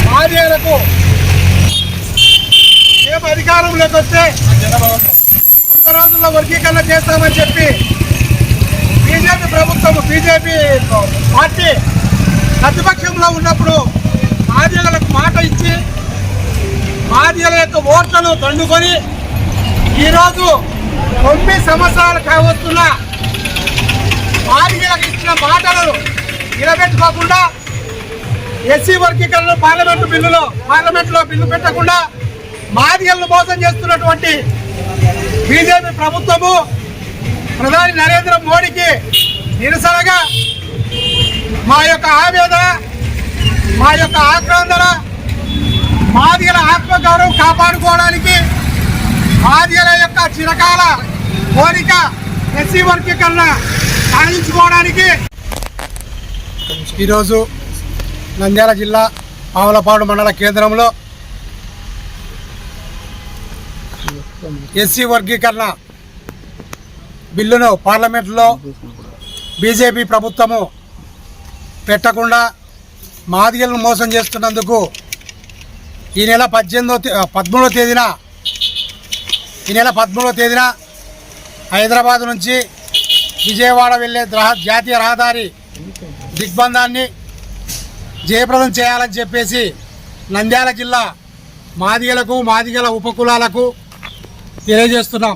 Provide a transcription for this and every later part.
మాదిగలకు మేము అధికారంలోకి వస్తే 100 రోజుల్లో వర్గీకరణ చేస్తామని చెప్పి బీజేపీ పార్టీ ప్రతిపక్షంలో ఉన్నప్పుడు మాదిగలకు మాట ఇచ్చి మాదిగల యొక్క ఓట్లను దండుకొని ఈరోజు 9 సంవత్సరాలు కావస్తున్న మాదిగలకు ఇచ్చిన మాటలను నిలబెట్టుకోకుండా ఎస్సీ వర్గీకరణ పార్లమెంట్లో బిల్లు పెట్టకుండా మాదిగలను మోసం చేస్తున్నటువంటి బీజేపీ ప్రభుత్వము ప్రధాని నరేంద్ర మోడీకి నిరసనగా మా యొక్క ఆవేదన, మా యొక్క ఆక్రందన, మాదిగల ఆత్మగౌరవం కాపాడుకోవడానికి మాదిగల యొక్క చిరకాల కోరిక ఎస్సీ వర్గీకరణ సాధించుకోవడానికి ఈరోజు నంద్యాల జిల్లా పావులపాడు మండల కేంద్రంలో ఎస్సీ వర్గీకరణ బిల్లును పార్లమెంట్లో బీజేపీ ప్రభుత్వము పెట్టకుండా మాదిగలను మోసం చేస్తున్నందుకు ఈ నెల 13వ తేదీన హైదరాబాద్ నుంచి విజయవాడ వెళ్ళే జాతీయ రహదారి దిగ్బంధాన్ని జయప్రదం చేయాలని చెప్పేసి నంద్యాల జిల్లా మాదిగల ఉపకులాలకు తెలియజేస్తున్నాం.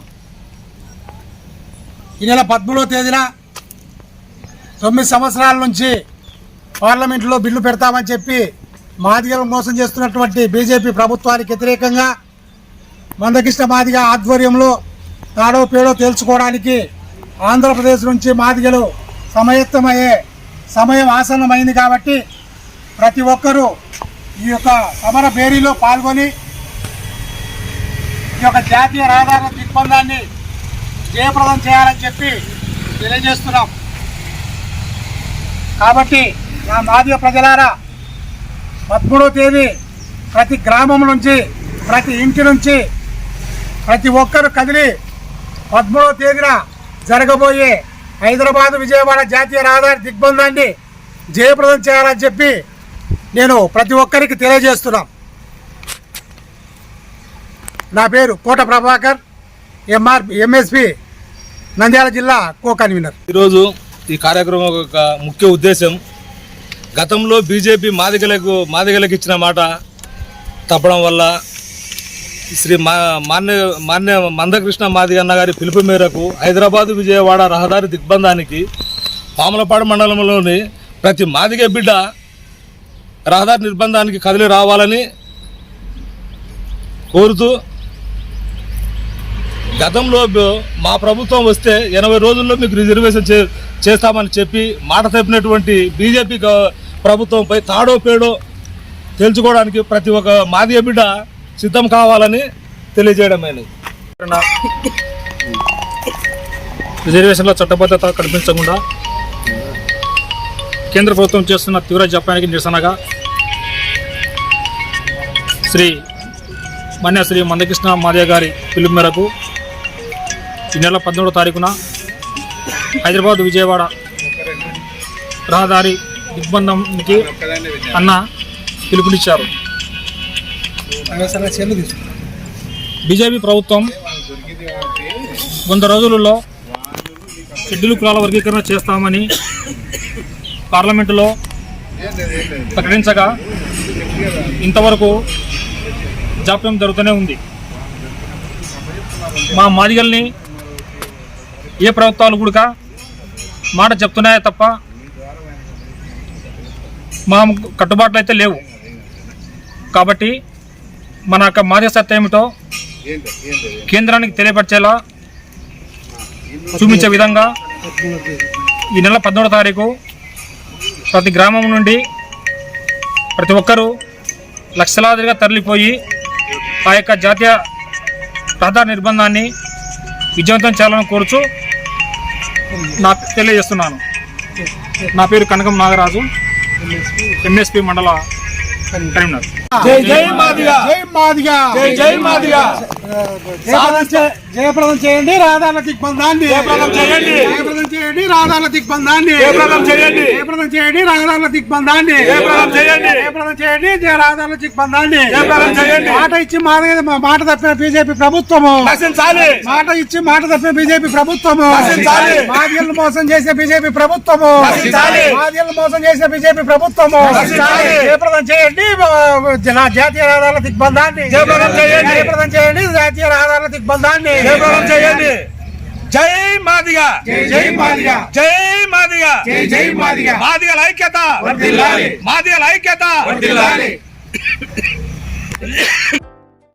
ఈ నెల 13వ తేదీన 9 సంవత్సరాల నుంచి పార్లమెంట్లో బిల్లు పెడతామని చెప్పి మాదిగలను మోసం చేస్తున్నటువంటి బీజేపీ ప్రభుత్వానికి వ్యతిరేకంగా మందకృష్ణ మాదిగ ఆధ్వర్యంలో తాడో పేడో తేల్చుకోవడానికి ఆంధ్రప్రదేశ్ నుంచి మాదిగలు సమాయత్తమయ్యే సమయం ఆసన్నమైంది కాబట్టి ప్రతి ఒక్కరూ ఈ యొక్క సమర భేరీలో పాల్గొని ఈ యొక్క జాతీయ రహదారుల దిగ్బంధాన్ని జయప్రదం చేయాలని చెప్పి తెలియజేస్తున్నాం. కాబట్టి నా మాదిగ ప్రజలారా 13వ తేదీ ప్రతి గ్రామం నుంచి ప్రతి ఇంటి నుంచి ప్రతి ఒక్కరు కదిలి 13వ తేదీన జరగబోయే హైదరాబాద్ విజయవాడ జాతీయ రహదారి దిగ్బంధాన్ని జయప్రదం చేయాలని చెప్పి నేను ప్రతి ఒక్కరికి తెలియజేస్తున్నాం. నా పేరు కోట ప్రభాకర్, ఎంఎస్పి నంద్యాల జిల్లా కో కన్వీనర్. ఈరోజు ఈ కార్యక్రమం యొక్క ముఖ్య ఉద్దేశం గతంలో బీజేపీ మాదిగలకు ఇచ్చిన మాట తప్పడం వల్ల శ్రీ మాన్య మందకృష్ణ మాదిగ అన్న గారి పిలుపు మేరకు హైదరాబాదు విజయవాడ రహదారి దిగ్బంధానికి పాములపాడు మండలంలోని ప్రతి మాదిగ బిడ్డ రహదారి నిర్బంధానికి కదిలి రావాలని కోరుతూ గతంలో మా ప్రభుత్వం వస్తే 80 రోజుల్లో మీకు రిజర్వేషన్ చేస్తామని చెప్పి మాట తప్పినటువంటి బీజేపీ ప్రభుత్వంపై తాడో పేడో తేల్చుకోవడానికి ప్రతి ఒక్క మాదిగ బిడ్డ సిద్ధం కావాలని తెలియజేయడమైనది. రిజర్వేషన్లో చట్టబద్ధత కల్పించకుండా కేంద్ర ప్రభుత్వం చేస్తున్న తీవ్ర జపానికి నిరసనగా శ్రీ మందకృష్ణ మాదిగ గారి పిలుపు మేరకు ఈ నెల 13వ తారీఖున హైదరాబాద్ విజయవాడ రహదారి దిగ్బంధంకి అన్న పిలుపునిచ్చారు. బీజేపీ ప్రభుత్వం 100 రోజులలో షెడ్యూల్ కులాల వర్గీకరణ చేస్తామని పార్లమెంటులో ప్రకటించగా ఇంతవరకు జాప్యం జరుగుతూనే ఉంది. మా మాదిగల్ని ఏ ప్రభుత్వాలు కూడా మాట చెప్తున్నాయే తప్ప మా కట్టుబాట్లు అయితే లేవు. కాబట్టి మన యొక్క మాదిగ సత్తా ఏమిటో కేంద్రానికి తెలియపరిచేలా చూపించే విధంగా ఈ నెల 13వ తారీఖు ప్రతి గ్రామం నుండి ప్రతి ఒక్కరూ లక్షలాదిగా తరలిపోయి ఆ యొక్క జాతీయ రహదారి నిర్బంధాన్ని విజయవంతం చేయాలని కోరుచు నాకు తెలియజేస్తున్నాను. నా పేరు కనకం నాగరాజు, ఎంఎస్పి మండల కన్వీనర్. జై జై మాదిగ, జై మాదిగ, జై జై మాదిగ. జయప్రదం చేయండి రహదారుల దిగ్బంధాన్ని. జయప్రదం చేయండి. జయప్రదం చేయండి రహదారుల దిగ్బంధాన్ని. జయప్రదం చేయండి. జయప్రదం చేయండి రహదారుల దిగ్బంధాన్ని. జయప్రదం చేయండి. జయప్రదం చేయండి రహదారుల దిగ్బంధాన్ని. జయప్రదం చేయండి. మాట ఇచ్చి మాట తప్పిన బీజేపీ ప్రభుత్వము నశించాలి. మాట ఇచ్చి మాట తప్పిన బీజేపీ ప్రభుత్వము నశించాలి. మాదిగలను మోసం చేసే బీజేపీ ప్రభుత్వము. నశించాలి. మాదిగలను మోసం చేసే బీజేపీ ప్రభుత్వము. నశించాలి. జయప్రదం చేయండి జాతీయ రహదారుల దిగ్బంధాన్ని. జయప్రదం చేయండి. జయప్రదం చేయండి జాతీయ రహదారుల దిగ్బంధాన్ని. జయప్రదం చేయండి. జై మాదిగ. జై మాదిగ. జై మాదిగ. జై మాదిగ. మాదిగల ఐక్యత. మాదిగల ఐక్యత.